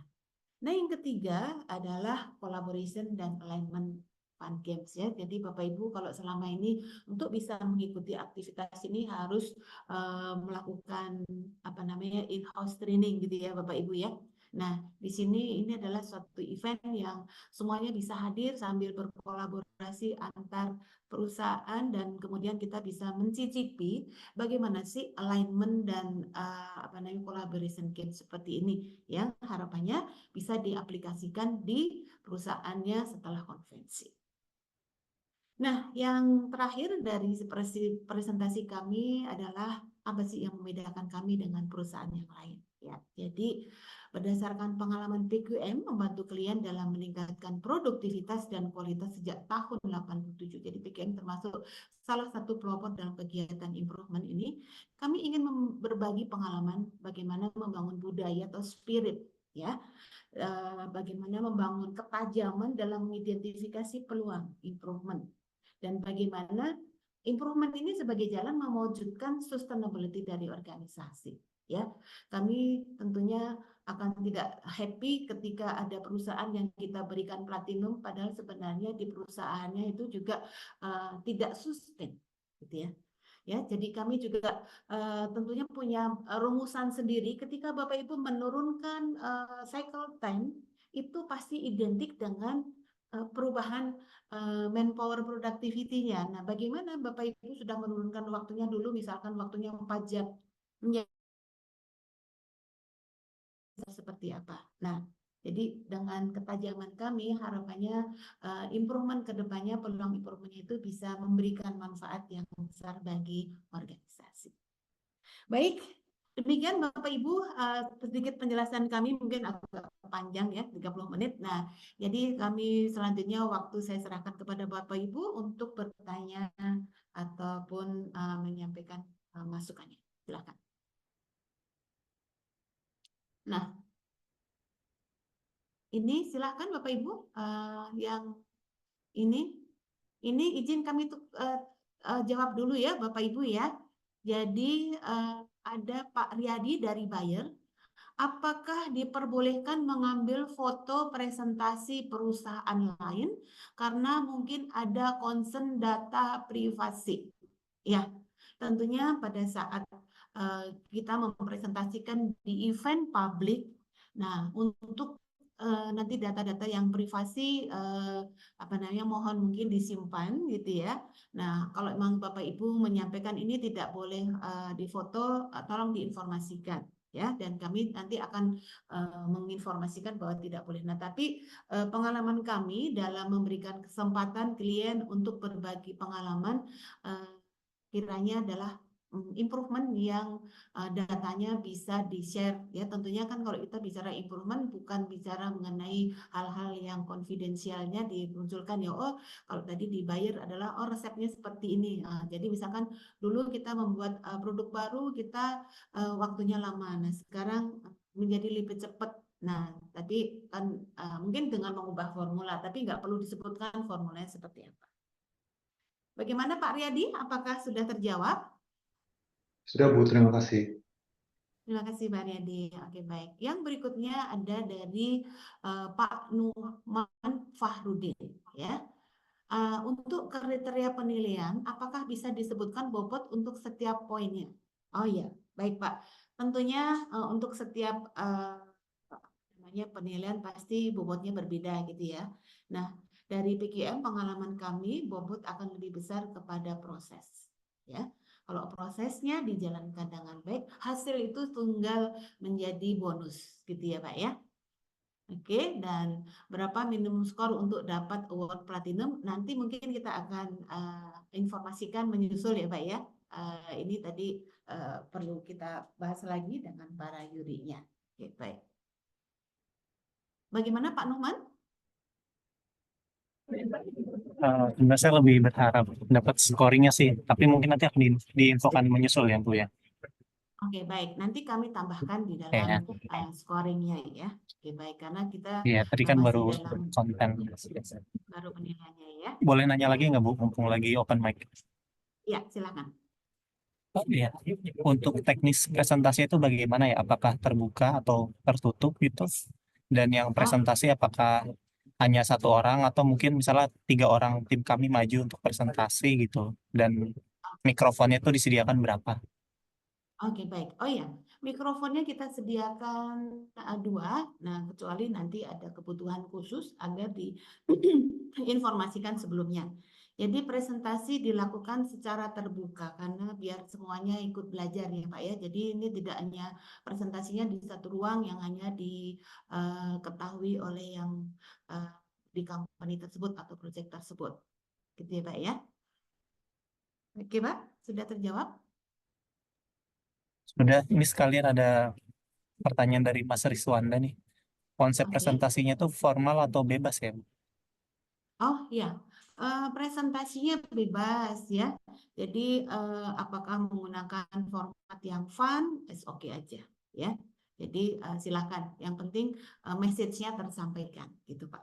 Nah, yang ketiga adalah collaboration dan alignment fun games ya. Jadi Bapak Ibu kalau selama ini untuk bisa mengikuti aktivitas ini harus melakukan in-house training gitu ya Bapak Ibu ya. Nah, di sini ini adalah suatu event yang semuanya bisa hadir sambil berkolaborasi antar perusahaan dan kemudian kita bisa mencicipi bagaimana sih alignment dan collaboration game seperti ini yang harapannya bisa diaplikasikan di perusahaannya setelah konvensi. Nah, yang terakhir dari presentasi kami adalah apa sih yang membedakan kami dengan perusahaan yang lain. Ya, jadi berdasarkan pengalaman PQM membantu klien dalam meningkatkan produktivitas dan kualitas sejak tahun 87. Jadi PQM termasuk salah satu pelopor dalam kegiatan improvement ini. Kami ingin berbagi pengalaman bagaimana membangun budaya atau spirit ya. Bagaimana membangun ketajaman dalam mengidentifikasi peluang improvement dan bagaimana improvement ini sebagai jalan mewujudkan sustainability dari organisasi. Ya, kami tentunya akan tidak happy ketika ada perusahaan yang kita berikan platinum, padahal sebenarnya di perusahaannya itu juga tidak sustain, gitu ya. Ya, jadi kami juga tentunya punya rumusan sendiri. Ketika Bapak Ibu menurunkan cycle time, itu pasti identik dengan perubahan manpower productivity-nya. Nah, bagaimana Bapak Ibu sudah menurunkan waktunya dulu, misalkan waktunya 4 jam, seperti apa. Nah, Jadi dengan ketajaman kami harapannya improvement ke depannya, peluang improvementnya itu bisa memberikan manfaat yang besar bagi organisasi. Baik, demikian Bapak Ibu, sedikit penjelasan kami mungkin agak panjang ya, 30 menit. Nah, jadi kami selanjutnya waktu saya serahkan kepada Bapak Ibu untuk bertanya ataupun menyampaikan masukannya. Silakan. Nah, ini silakan Bapak Ibu yang ini izin kami untuk jawab dulu ya Bapak Ibu ya. Jadi ada Pak Riyadi dari Bayer. Apakah diperbolehkan mengambil foto presentasi perusahaan lain karena mungkin ada concern data privasi? Ya, tentunya pada saat kita mempresentasikan di event publik, nah untuk nanti data-data yang privasi mohon mungkin disimpan gitu ya. Nah, kalau memang Bapak Ibu menyampaikan ini tidak boleh difoto, tolong diinformasikan ya, dan kami nanti akan menginformasikan bahwa tidak boleh. Nah, tapi pengalaman kami dalam memberikan kesempatan klien untuk berbagi pengalaman kiranya adalah improvement yang datanya bisa di-share ya. Tentunya kan kalau kita bicara improvement bukan bicara mengenai hal-hal yang konfidensialnya dimunculkan ya, oh kalau tadi di Bayer adalah oh resepnya seperti ini. Jadi misalkan dulu kita membuat produk baru, kita waktunya lama. Nah, sekarang menjadi lebih cepat. Nah, tapi kan mungkin dengan mengubah formula, tapi nggak perlu disebutkan formulanya seperti apa. Bagaimana Pak Riyadi? Apakah sudah terjawab? Sudah Bu, terima kasih. Terima kasih Pak Riyadi. Oke, baik. Yang berikutnya ada dari Pak Numan Fahrudin. Ya. Untuk kriteria penilaian, apakah bisa disebutkan bobot untuk setiap poinnya? Oh iya, baik Pak. Tentunya untuk setiap penilaian pasti bobotnya berbeda gitu ya. Nah, dari PQM pengalaman kami bobot akan lebih besar kepada proses ya. Kalau prosesnya dijalankan dengan baik, hasil itu tunggal menjadi bonus gitu ya Pak ya. Oke, dan berapa minimum skor untuk dapat award platinum nanti mungkin kita akan informasikan menyusul ya Pak ya. Ini tadi perlu kita bahas lagi dengan para jurinya. Oke, baik. Bagaimana Pak Numan? Sebenarnya saya lebih berharap dapat scoringnya sih, tapi mungkin nanti akan diinfokan menyusul ya Bu ya. Oke, baik. Nanti kami tambahkan di Ya. dalam scoringnya ya. Oke, baik. Karena kita Iya, tadi kan masih baru dalam konten. baru penilaiannya ya. Boleh nanya lagi nggak Bu, mumpung lagi open mic? Ya, silakan. Oh, iya. Untuk teknis presentasi itu bagaimana ya? Apakah terbuka atau tertutup gitu? Dan yang presentasi apakah hanya satu orang atau mungkin misalnya 3 orang tim kami maju untuk presentasi gitu? Dan mikrofonnya itu disediakan berapa? Oke, baik. Oh ya, mikrofonnya kita sediakan 2. Nah, kecuali nanti ada kebutuhan khusus agar diinformasikan sebelumnya. Jadi presentasi dilakukan secara terbuka karena biar semuanya ikut belajar ya Pak ya. Jadi ini tidak hanya presentasinya di satu ruang yang hanya diketahui oleh yang di company tersebut atau proyek tersebut. Gitu ya Pak ya. Oke Pak, sudah terjawab? Sudah, ini sekalian ada pertanyaan dari Mas Riswanda nih. Konsep Oke. presentasinya itu formal atau bebas ya, Bu? Oh ya, presentasinya bebas ya. Jadi apakah menggunakan format yang fun, oke aja ya. Jadi silakan. Yang penting message-nya tersampaikan, gitu Pak.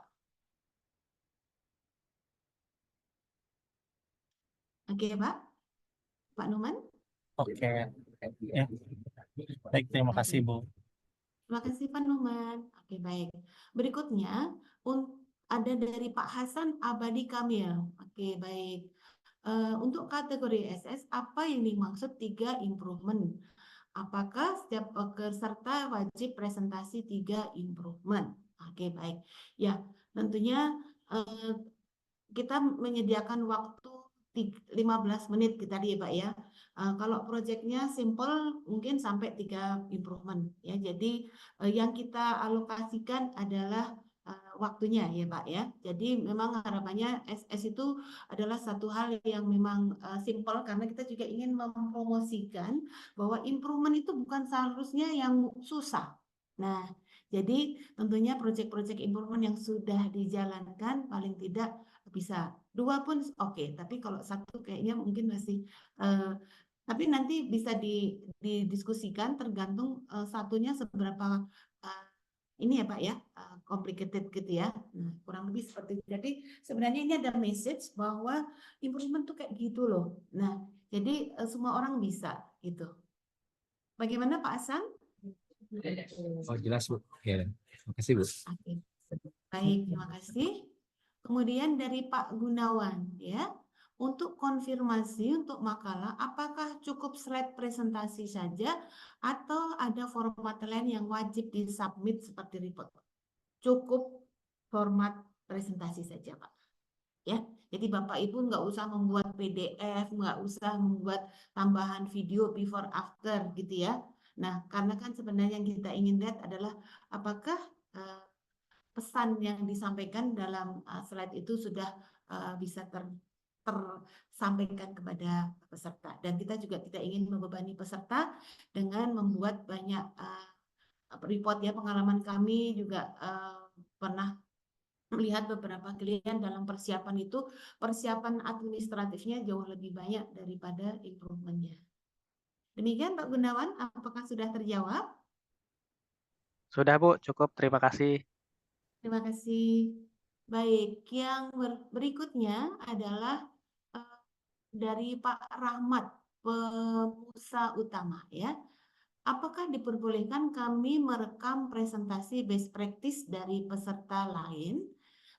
Oke Pak, Pak Numan. Oke, ya. Baik, terima kasih Bu. Terima kasih Pak Numan. Oke baik. Berikutnya ada dari Pak Hasan Abadi Kamil. Oke baik. Untuk kategori SS, apa yang dimaksud 3 improvement? Apakah setiap peserta wajib presentasi 3 improvement? Oke, baik. Ya, tentunya kita menyediakan waktu 15 menit tadi ya Pak ya. Kalau proyeknya simple mungkin sampai 3 improvement ya. Jadi yang kita alokasikan adalah waktunya ya Pak ya. Jadi memang harapannya SS itu adalah satu hal yang memang simple karena kita juga ingin mempromosikan bahwa improvement itu bukan seharusnya yang susah. Nah, jadi tentunya proyek-proyek improvement yang sudah dijalankan paling tidak bisa 2 pun oke, tapi kalau 1 kayaknya mungkin masih tapi nanti bisa didiskusikan tergantung satunya seberapa ini ya Pak ya, complicated gitu ya. Nah, kurang lebih seperti itu. Jadi sebenarnya ini ada message bahwa improvement tuh kayak gitu loh. Nah, jadi semua orang bisa gitu. Bagaimana Pak Hasan? Oh, jelas, Bu. Ya, terima kasih, Bu. Oke. Baik, terima kasih. Kemudian dari Pak Gunawan ya, untuk konfirmasi untuk makalah, apakah cukup slide presentasi saja atau ada format lain yang wajib disubmit seperti report? Cukup format presentasi saja, Pak. Ya, jadi Bapak Ibu nggak usah membuat PDF, nggak usah membuat tambahan video before after gitu ya. Nah, karena kan sebenarnya yang kita ingin lihat adalah apakah pesan yang disampaikan dalam slide itu sudah bisa tersampaikan kepada peserta. Dan kita juga tidak ingin membebani peserta dengan membuat banyak report ya. Pengalaman kami juga pernah melihat beberapa klien dalam persiapan itu, persiapan administratifnya jauh lebih banyak daripada improvementnya. Demikian Pak Gunawan, apakah sudah terjawab? Sudah, Bu, cukup. Terima kasih. Terima kasih. Baik, yang berikutnya adalah dari Pak Rahmat, pemusa utama ya. Apakah diperbolehkan kami merekam presentasi best practice dari peserta lain?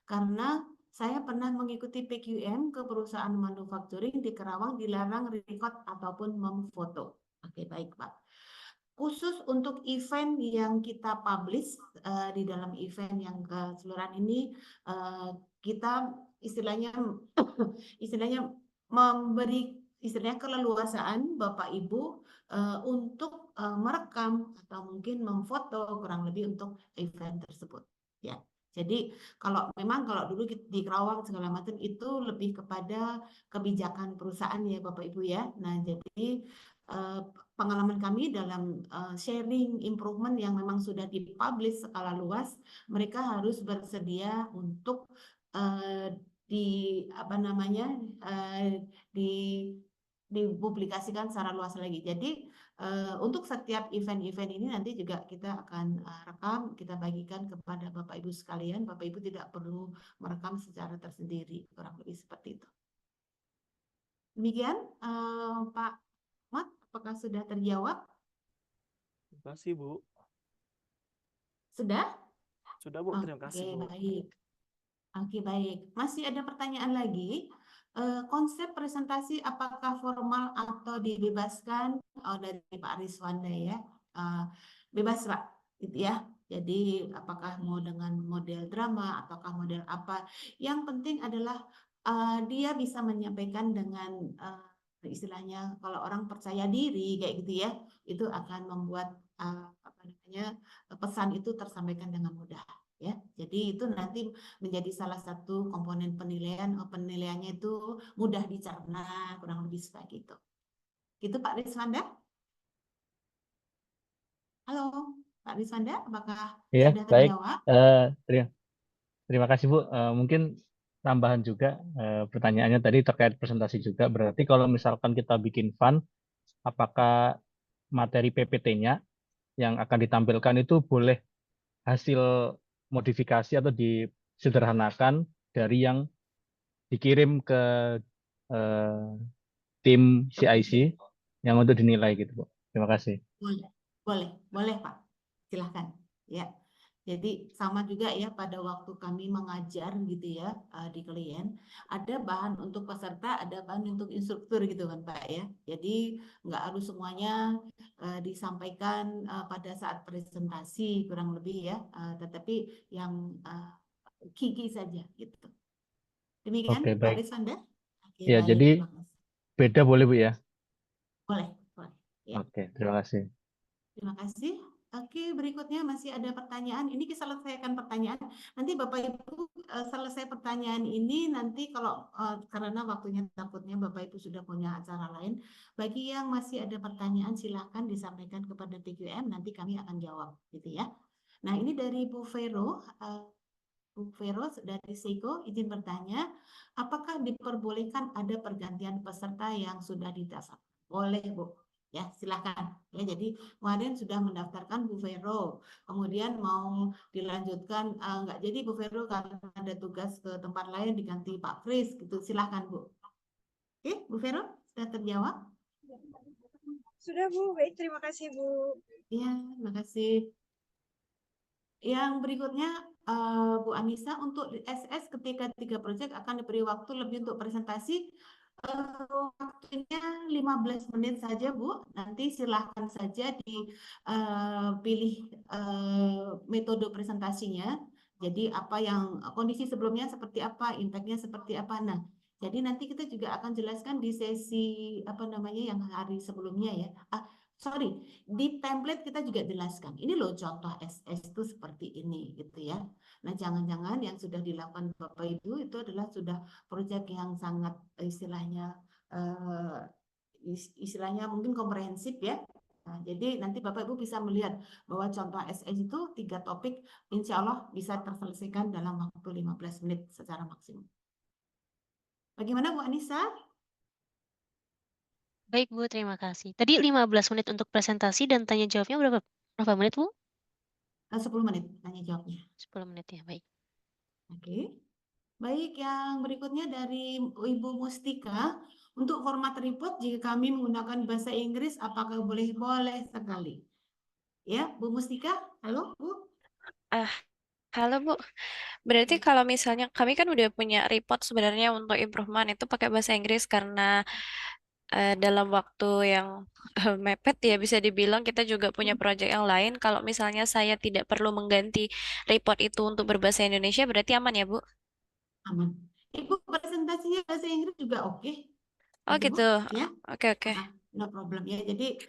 Karena saya pernah mengikuti PQM ke perusahaan manufacturing di Kerawang dilarang record ataupun memfoto. Oke, baik Pak. Khusus untuk event yang kita publish di dalam event yang keseluruhan ini kita istilahnya memberi keleluasaan Bapak Ibu untuk merekam atau mungkin memfoto kurang lebih untuk event tersebut ya. Jadi kalau dulu di Kerawang segala macam itu lebih kepada kebijakan perusahaan ya Bapak Ibu ya. Nah, jadi pengalaman kami dalam sharing improvement yang memang sudah dipublish skala luas, mereka harus bersedia untuk dipublikasikan secara luas lagi. Jadi untuk setiap event-event ini nanti juga kita akan rekam, kita bagikan kepada Bapak Ibu sekalian. Bapak Ibu tidak perlu merekam secara tersendiri, kurang lebih seperti itu. Demikian Pak Mat, apakah sudah terjawab? Terima kasih, Bu. Sudah? Sudah, Bu. Terima kasih, Bu. Baik. Oke, baik. Masih ada pertanyaan lagi? Konsep presentasi apakah formal atau dibebaskan? Dari Pak Ariswanda ya. Bebas, Pak. Gitu ya. Jadi apakah mau dengan model drama ataukah model apa? Yang penting adalah dia bisa menyampaikan dengan istilahnya kalau orang percaya diri kayak gitu ya, itu akan membuat pesan itu tersampaikan dengan mudah ya. Jadi itu nanti menjadi salah satu komponen penilaian. Penilaiannya itu mudah dicerna, kurang lebih seperti itu. Gitu Pak Riswanda? Halo Pak Riswanda, apakah Iya, sudah baik. terjawab? Terima kasih Bu. Mungkin tambahan juga pertanyaannya tadi terkait presentasi juga. Berarti kalau misalkan kita bikin fund, apakah materi PPT-nya yang akan ditampilkan itu boleh hasil modifikasi atau disederhanakan dari yang dikirim ke tim CIC yang untuk dinilai gitu Bu. Terima kasih. Boleh Pak. Silahkan. Ya. Jadi sama juga ya pada waktu kami mengajar gitu ya di klien, ada bahan untuk peserta, ada bahan untuk instruktur gitu kan Pak ya. Jadi nggak harus semuanya disampaikan pada saat presentasi kurang lebih ya, tetapi yang key saja gitu. Demikian Oke, Pak baik. Riswanda. Oke, Ya, baik, jadi makasih. beda boleh Bu ya? Boleh, boleh. Ya. Oke, terima kasih. Terima kasih. Oke, berikutnya masih ada pertanyaan. Ini kita selesaikan pertanyaan. Nanti Bapak Ibu selesai pertanyaan ini nanti kalau karena waktunya takutnya Bapak Ibu sudah punya acara lain. Bagi yang masih ada pertanyaan silahkan disampaikan kepada TQM. Nanti kami akan jawab, gitu ya. Nah, ini dari Bu Vero. Bu Vero dari Seiko izin bertanya, apakah diperbolehkan ada pergantian peserta yang sudah didaftar? Boleh, Bu. Ya, silakan. Ya, jadi kemarin sudah mendaftarkan Bu Vero, kemudian mau dilanjutkan enggak jadi Bu Vero karena ada tugas ke tempat lain diganti Pak Kris gitu. Silakan, Bu. Oke, Bu Vero sudah terjawab? Sudah Bu, baik terima kasih Bu. Iya, terima kasih. Yang berikutnya Bu Anissa, untuk SS ketika 3 proyek akan diberi waktu lebih untuk presentasi. Waktunya 15 menit saja Bu. Nanti silahkan saja dipilih metode presentasinya. Jadi apa yang kondisi sebelumnya seperti apa, impact-nya seperti apa. Nah, jadi nanti kita juga akan jelaskan di sesi apa namanya yang hari sebelumnya ya. Sorry, di template kita juga jelaskan. Ini loh contoh SS itu seperti ini gitu ya. Nah, jangan-jangan yang sudah dilakukan Bapak Ibu itu adalah sudah proyek yang sangat istilahnya mungkin komprehensif ya. Nah, jadi nanti Bapak Ibu bisa melihat bahwa contoh SS itu 3 topik insya Allah bisa terselesaikan dalam waktu 15 menit secara maksimum. Bagaimana Bu Anissa? Baik Bu, terima kasih. Tadi 15 menit untuk presentasi dan tanya jawabnya berapa menit Bu? 10 menit tanya jawabnya. 10 menit ya, baik. Oke. Baik, yang berikutnya dari Ibu Mustika. Untuk format report, jika kami menggunakan bahasa Inggris, apakah boleh? Boleh sekali. Ya, Bu Mustika, halo Bu. Halo Bu, berarti kalau misalnya kami kan udah punya report sebenarnya untuk improvement itu pakai bahasa Inggris karena dalam waktu yang mepet ya bisa dibilang kita juga punya project yang lain. Kalau misalnya saya tidak perlu mengganti report itu untuk berbahasa Indonesia berarti aman ya Bu? Aman. Ibu presentasinya bahasa Inggris juga oke. Oh Gitu, Bu, gitu, ya. oke. No problem ya. Jadi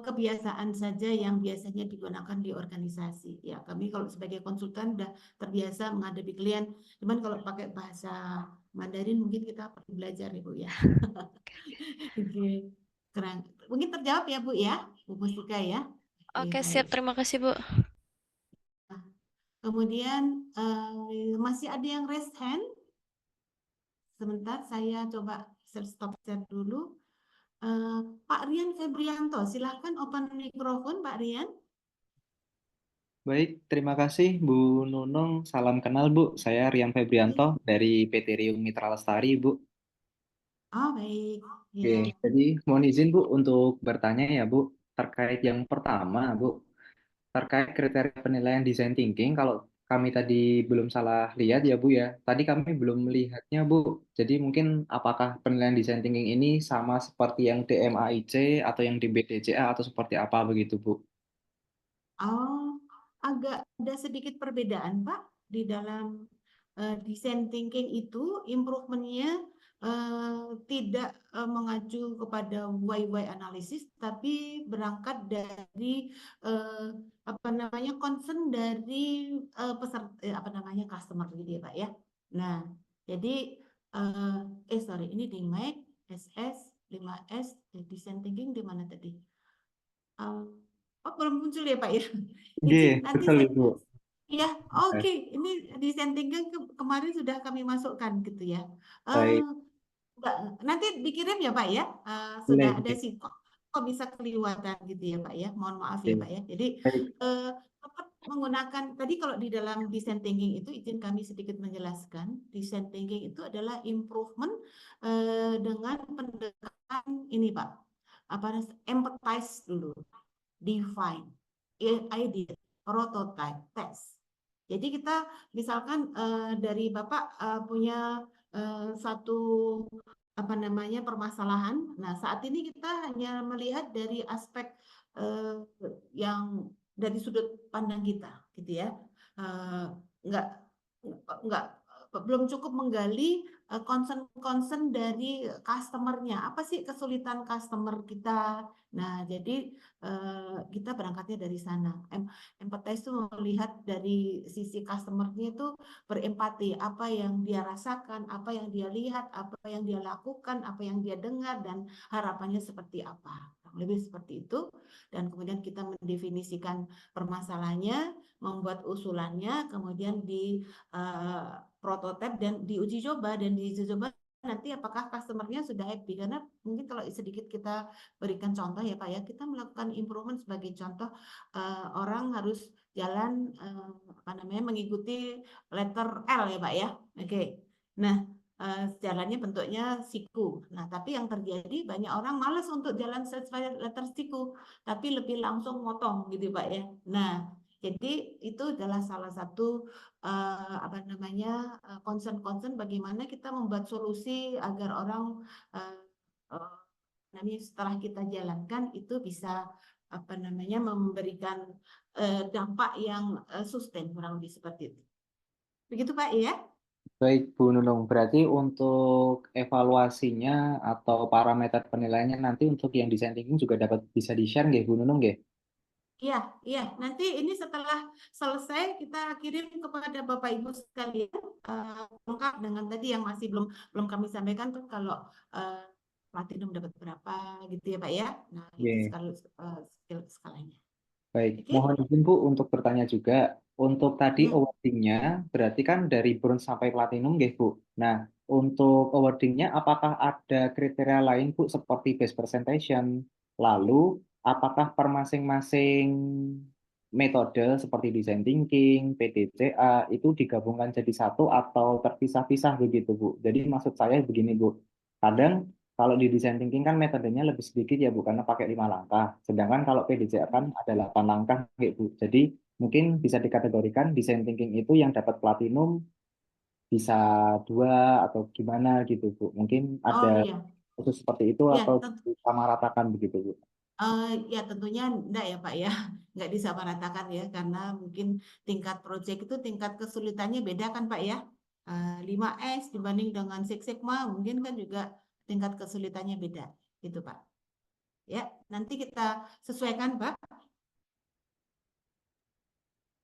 kebiasaan saja yang biasanya digunakan di organisasi. Ya, kami kalau sebagai konsultan udah terbiasa menghadapi klien. Cuman kalau pakai bahasa Mandarin mungkin kita perlu belajar ya Bu ya. Oke, keren. Mungkin terjawab ya Bu ya, Bu Mustika ya. Oke Baik. siap, terima kasih Bu. Kemudian masih ada yang raise hand? Sebentar, saya coba stop share dulu. Pak Rian Febrianto, silahkan open mikrofon Pak Rian. Baik, terima kasih Bu Nunung. Salam kenal Bu. Saya Rian Febrianto dari PT Riung Mitra Lestari Bu. Oh baik, Oke, ya. jadi mohon izin Bu untuk bertanya ya Bu. Terkait yang pertama Bu, terkait kriteria penilaian design thinking, kalau kami tadi belum salah lihat ya Bu ya, tadi kami belum melihatnya Bu. Jadi mungkin apakah penilaian design thinking ini sama seperti yang DMAIC atau yang di BDCA atau seperti apa begitu Bu? Oh, agak ada sedikit perbedaan Pak di dalam design thinking itu improvementnya tidak mengacu kepada why analysis, tapi berangkat dari apa namanya concern dari peserta apa namanya customer gitu ya Pak ya. Nah, jadi sorry ini di Mac SS 5S design thinking di mana tadi? Oh, belum muncul ya Pak ya. Izin nanti Betul saya Ibu. ya, oke. Ini desain thinking kemarin sudah kami masukkan gitu ya. Baik, Nanti dikirim ya Pak ya. Sudah ada boleh. sih kok bisa kelewatan gitu ya Pak ya. Mohon maaf ya Oke. Pak ya. Jadi Baik. tetap menggunakan tadi kalau di dalam design thinking itu izin kami sedikit menjelaskan. Design thinking itu adalah improvement dengan pendekatan ini Pak. Empathize dulu. Define, idea, prototype, test. Jadi kita misalkan dari Bapak punya satu apa namanya permasalahan. Nah, saat ini kita hanya melihat dari aspek yang dari sudut pandang kita, gitu ya. Enggak belum cukup menggali concern dari customer-nya. Apa sih kesulitan customer kita? Nah, jadi kita berangkatnya dari sana. Empathize itu melihat dari sisi customer-nya itu berempati, apa yang dia rasakan, apa yang dia lihat, apa yang dia lakukan, apa yang dia dengar, dan harapannya seperti apa. Lebih seperti itu. Dan kemudian kita mendefinisikan permasalahannya, membuat usulannya, kemudian di prototipe dan diuji coba, nanti apakah customer-nya sudah happy. Karena mungkin kalau sedikit kita berikan contoh ya Pak ya, kita melakukan improvement sebagai contoh, orang harus jalan mengikuti letter L ya Pak ya. Oke. Nah, jalannya bentuknya siku. Nah, tapi yang terjadi banyak orang malas untuk jalan sesuai letter siku, tapi lebih langsung motong gitu Pak ya. Nah, jadi itu adalah salah satu concern bagaimana kita membuat solusi agar orang setelah kita jalankan itu bisa memberikan dampak yang sustain, kurang lebih seperti itu. Begitu Pak ya? Baik Bu Nunung, berarti untuk evaluasinya atau parameter penilaiannya nanti untuk yang design thinking juga dapat bisa di-share nggih Bu Nunung nggih? Iya. Nanti ini setelah selesai kita kirim kepada Bapak Ibu sekalian lengkap dengan tadi yang masih belum kami sampaikan tuh, kalau platinum dapat berapa gitu ya Pak ya. Nah, itu skalanya. Baik, Oke? mohon izin Bu untuk bertanya juga. Untuk tadi Ya. awardingnya berarti kan dari bronze sampai platinum nggih Bu. Nah, untuk awardingnya apakah ada kriteria lain Bu seperti best presentation? Lalu apakah per masing-masing metode seperti design thinking, PDCA itu digabungkan jadi satu atau terpisah-pisah begitu Bu? Jadi maksud saya begini Bu, kadang kalau di design thinking kan metodenya lebih sedikit ya Bu, karena pakai 5 langkah. Sedangkan kalau PDCA kan ada 8 langkah Bu. Jadi mungkin bisa dikategorikan design thinking itu yang dapat platinum bisa 2 atau gimana gitu Bu. Mungkin ada khusus seperti itu atau disamaratakan begitu Bu. Ya tentunya enggak ya Pak ya, enggak disamaratakan ya, karena mungkin tingkat proyek itu tingkat kesulitannya beda kan Pak ya. 5S dibanding dengan Six Sigma mungkin kan juga tingkat kesulitannya beda gitu Pak. Ya, nanti kita sesuaikan Pak.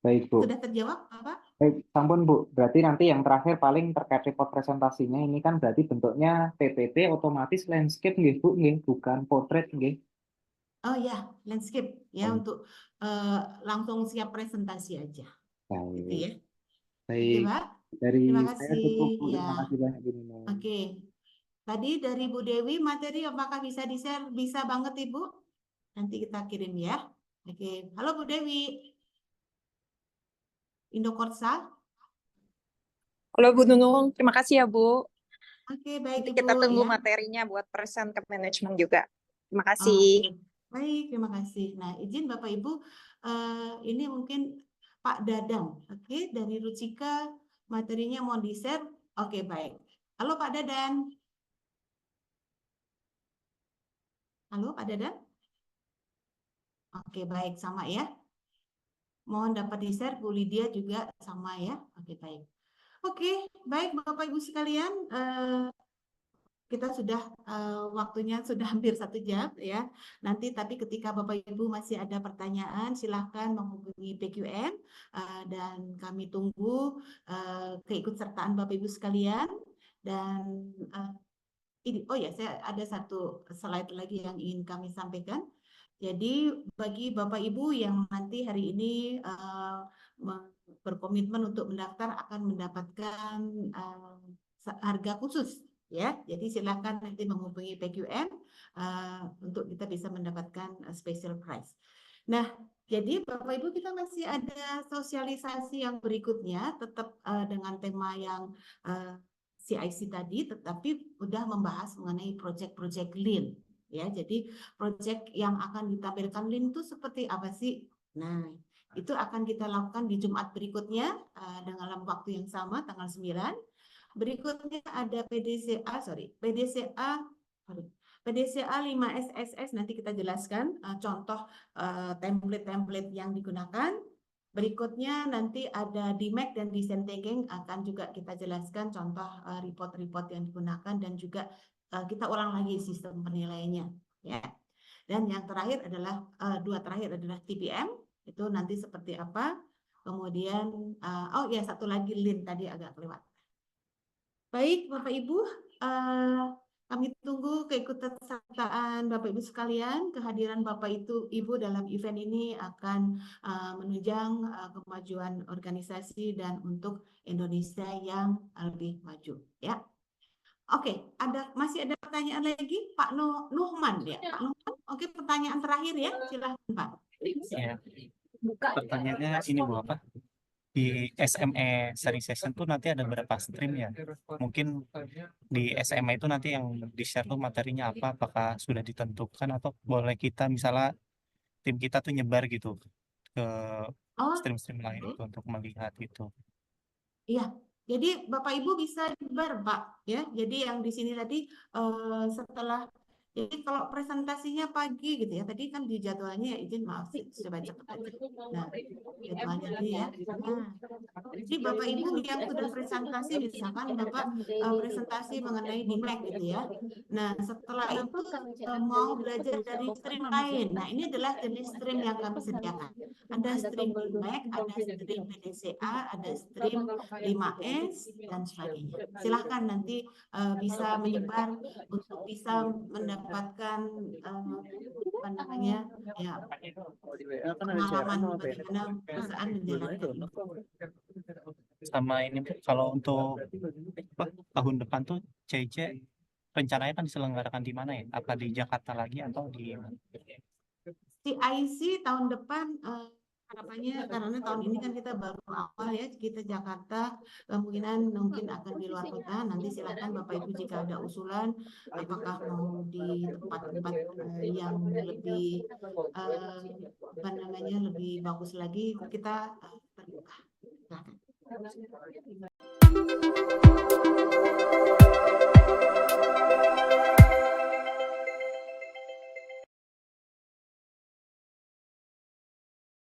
Baik Bu. Sudah terjawab Pak? Baik, sampun Bu. Berarti nanti yang terakhir paling terkait report presentasinya ini kan berarti bentuknya PPT otomatis landscape nggih Bu, nggih, bukan portrait nggih. Oh ya, landscape ya, untuk langsung siap presentasi aja. Baik. Gitu ya. Baik. Oke, Pak. Dari Terima saya kasih. cukup Bu. Ya. Terima kasih banyak Bu Nunung. Oke. Tadi dari Bu Dewi materi apakah bisa di-share? Bisa banget Ibu. Nanti kita kirim ya. Oke. Halo Bu Dewi. Indokorsa. Halo Bu Nunung, terima kasih ya Bu. Oke, baik Nanti Ibu kita tunggu ya. materinya buat present ke manajemen juga. Terima kasih. Oke. Baik, terima kasih. Nah, izin Bapak Ibu, ini mungkin Pak Dadang, oke, dari Rucika, materinya mau di-share. Oke, baik. Halo Pak Dadan. Halo Pak Dadan. Oke, baik, sama ya. Mohon dapat di-share, Bu Lydia juga sama ya. Oke, baik. Oke, baik Bapak Ibu sekalian, kita sudah waktunya sudah hampir 1 jam ya. Nanti tapi ketika Bapak Ibu masih ada pertanyaan, silahkan menghubungi PQM dan kami tunggu keikutsertaan Bapak Ibu sekalian. Dan ini, oh ya, saya ada satu slide lagi yang ingin kami sampaikan. Jadi bagi Bapak Ibu yang nanti hari ini berkomitmen untuk mendaftar akan mendapatkan harga khusus. Ya, jadi silakan nanti menghubungi PQM untuk kita bisa mendapatkan special price. Nah, jadi Bapak Ibu kita masih ada sosialisasi yang berikutnya, tetap dengan tema yang CIC tadi, tetapi udah membahas mengenai project-project Lean. Ya, jadi project yang akan ditampilkan Lean itu seperti apa sih? Nah, itu akan kita lakukan di Jumat berikutnya dalam waktu yang sama, tanggal 9. Berikutnya ada PDCA 5SSS, nanti kita jelaskan contoh template-template yang digunakan. Berikutnya nanti ada DMAIC dan Design Thinking akan juga kita jelaskan contoh report-report yang digunakan dan juga kita ulang lagi sistem penilaiannya ya. Dan yang terakhir adalah dua terakhir adalah TPM, itu nanti seperti apa. Kemudian oh ya satu lagi Lean tadi agak kelewat. Baik Bapak Ibu, kami tunggu keikutsertaan Bapak Ibu sekalian. Kehadiran Bapak Ibu dalam event ini akan menunjang kemajuan organisasi dan untuk Indonesia yang lebih maju. Ya, oke. Masih ada pertanyaan lagi, Pak Nuhman ya, Pak Nuhman. Oke, pertanyaan terakhir ya, silahkan Pak. Ya. Pertanyaannya ini Bu, apa? Di SME seri session tuh nanti ada berapa stream ya? Mungkin di SME itu nanti yang di-share tuh materinya apa? Apakah sudah ditentukan atau boleh kita misalnya tim kita tuh nyebar gitu ke stream-stream lain itu untuk melihat itu? Iya, jadi Bapak Ibu bisa nyebar Pak ya. Jadi yang di sini tadi setelah jadi kalau presentasinya pagi gitu ya, tadi kan di jadwalnya ya izin maaf sih, coba cepat aja. Nah, jadwalnya tadi ya. Nah, jadi Bapak Ibu yang sudah presentasi, misalkan Bapak presentasi mengenai DMAIC gitu ya. Nah, setelah itu mau belajar dari stream lain. Nah, ini adalah jenis stream yang kami sediakan. Ada stream DMAIC, ada stream PDCA, ada stream 5S, dan sebagainya. Silahkan nanti bisa menyebar untuk bisa mendapatkan apa namanya ya pengalaman bagaimana perusahaan menjalankan ini. Sama ini kalau untuk tahun depan tuh CIC rencananya kan diselenggarakan di mana ya? Apa di Jakarta lagi atau di CIC tahun depan harapannya karena tahun ini kan kita baru awal ya, kita Jakarta kemungkinan mungkin akan di luar kota. Nanti silakan Bapak Ibu jika ada usulan apakah mau di tempat-tempat yang lebih apa namanya lebih bagus lagi, kita terbuka. Silakan.